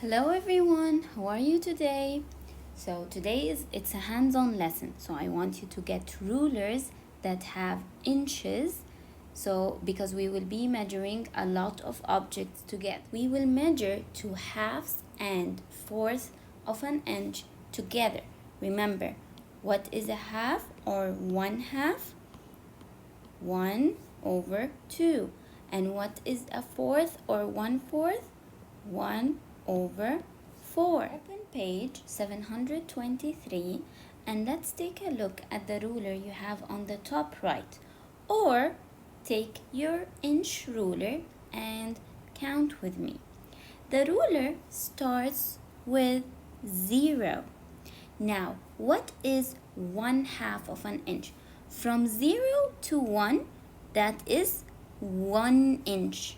Hello everyone, how are you today? So today it's a hands-on lesson. So I want you to get rulers that have inches. So because we will be measuring a lot of objects together. We will measure to halves and fourths of an inch together. Remember, what is a half or 1/2? 1/2. And what is a fourth or 1/4? 1/4. Open page 723 and let's take a look at the ruler you have on the top right. Or take your inch ruler and count with me. The ruler starts with 0. Now, what is 1/2 of an inch? From 0 to 1, that is 1 inch.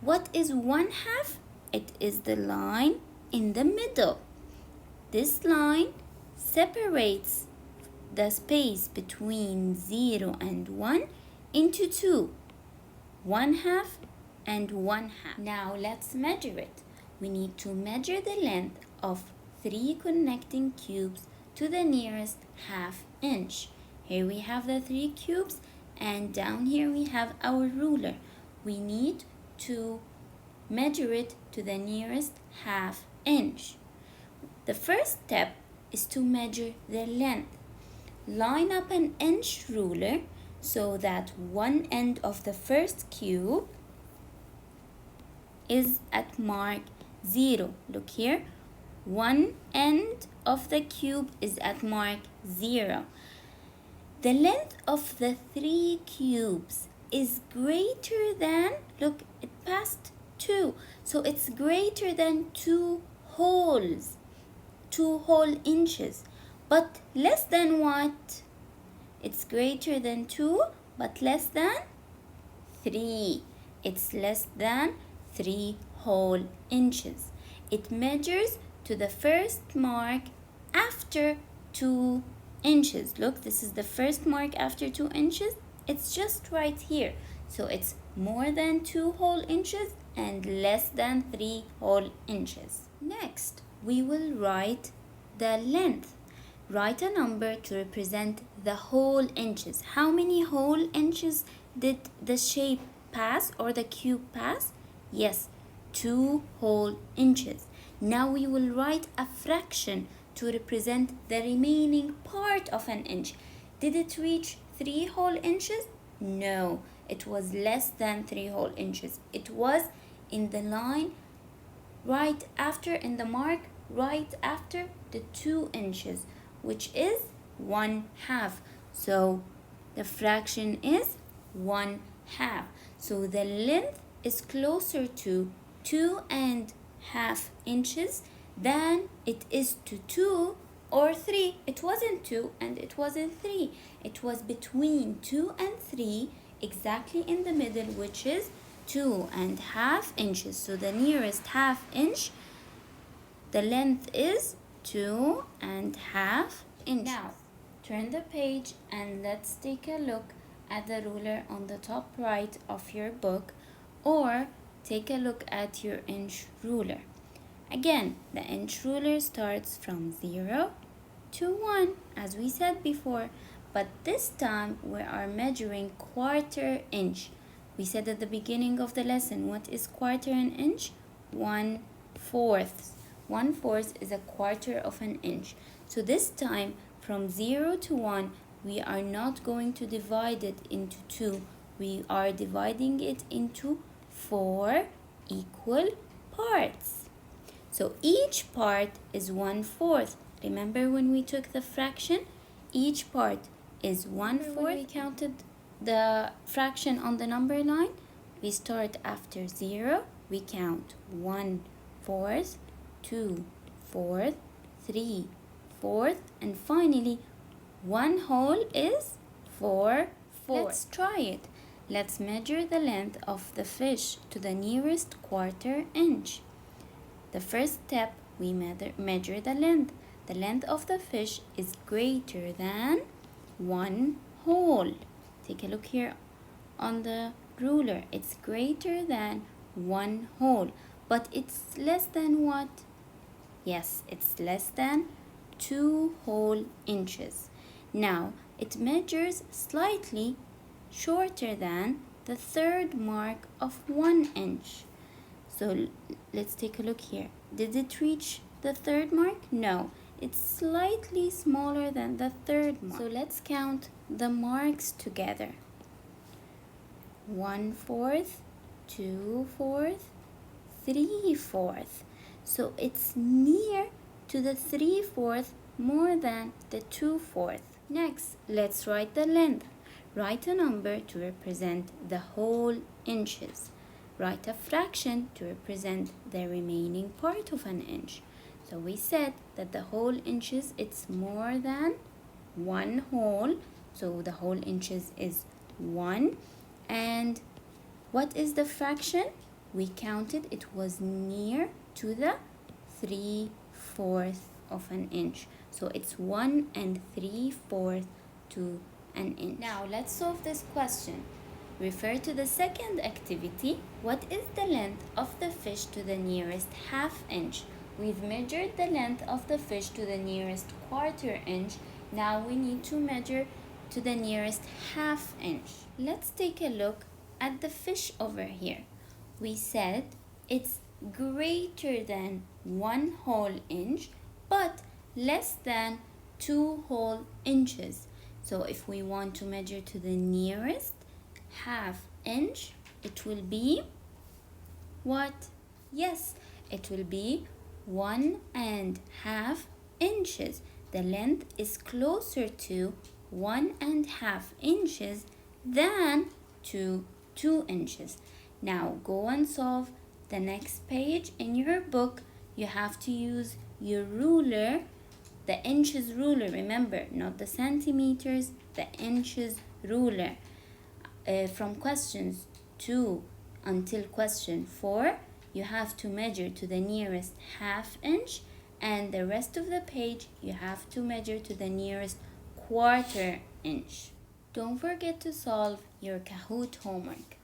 What is 1/2? It is the line in the middle. This line separates the space between 0 and 1 into 2. 1/2 and 1/2. Now let's measure it. We need to measure the length of 3 connecting cubes to the nearest 1/2 inch. Here we have the 3 cubes and down here we have our ruler. We need to measure it to the nearest 1/2 inch. The first step is to measure the length. Line up an inch ruler so that one end of the first cube is at mark 0. Look here. One end of the cube is at mark 0. The length of the 3 cubes is greater than, look, it passed 2. So it's greater than 2 holes. 2 whole inches. But less than what? It's greater than 2, but less than 3. It's less than 3 whole inches. It measures to the first mark after 2 inches. Look, this is the first mark after 2 inches. It's just right here. So it's more than 2 whole inches and less than 3 whole inches. Next, we will write the length. Write a number to represent the whole inches. How many whole inches did the shape pass or the cube pass? Yes, 2 whole inches. Now we will write a fraction to represent the remaining part of an inch. Did it reach 3 whole inches? No, it was less than 3 whole inches. It was in the line right after, in the mark right after the 2 inches, which is 1/2. So the fraction is 1/2. So the length is closer to 2.5 inches than it is to 2 or 3. It wasn't 2 and it wasn't 3. It was between 2 and 3, exactly in the middle, which is 2.5 inches. So the nearest 1/2 inch, the length is 2.5 inches. Now, turn the page and let's take a look at the ruler on the top right of your book, or take a look at your inch ruler. Again, the inch ruler starts from 0 to 1, as we said before, but this time we are measuring 1/4 inch. We said at the beginning of the lesson, what is 1/4 an inch? 1/4. 1/4 is a 1/4 of an inch. So this time, from 0 to 1, we are not going to divide it into 2. We are dividing it into 4 equal parts. So each part is 1/4. Remember when we took the fraction? Each part is 1/4. When we counted the fraction on the number line, we start after 0. We count 1/4, 2/4, 3/4, and finally 1 whole is 4/4. Let's try it. Let's measure the length of the fish to the nearest 1/4 inch. The first step, we measure the length. The length of the fish is greater than 1 whole. Take a look here on the ruler. It's greater than 1 whole, but it's less than what? Yes, it's less than 2 whole inches. Now, it measures slightly shorter than the third mark of 1 inch. So let's take a look here. Did it reach the third mark? No, it's slightly smaller than the third mark. So let's count the marks together. 1/4, 2/4, 3/4. So it's near to the 3/4 more than the 2/4. Next, let's write the length. Write a number to represent the whole inches. Write a fraction to represent the remaining part of an inch. So we said that the whole inches, it's more than 1 whole. So the whole inches is 1. And what is the fraction? We counted it was near to the 3/4 of an inch. So it's 1 3/4 to an inch. Now let's solve this question. Refer to the second activity. What is the length of the fish to the nearest half inch? We've measured the length of the fish to the nearest quarter inch. Now we need to measure to the nearest half inch. Let's take a look at the fish over here. We said it's greater than 1 whole inch, but less than 2 whole inches. So if we want to measure to the nearest half inch, it will be what? Yes, it will be 1.5 inches. The length is closer to 1.5 inches than to 2 inches. Now go and solve the next page in your book. You have to use your ruler, the inches ruler, remember, not the centimeters, the inches ruler. From questions 2 until question 4, you have to measure to the nearest half inch, and the rest of the page you have to measure to the nearest quarter inch. Don't forget to solve your Kahoot homework.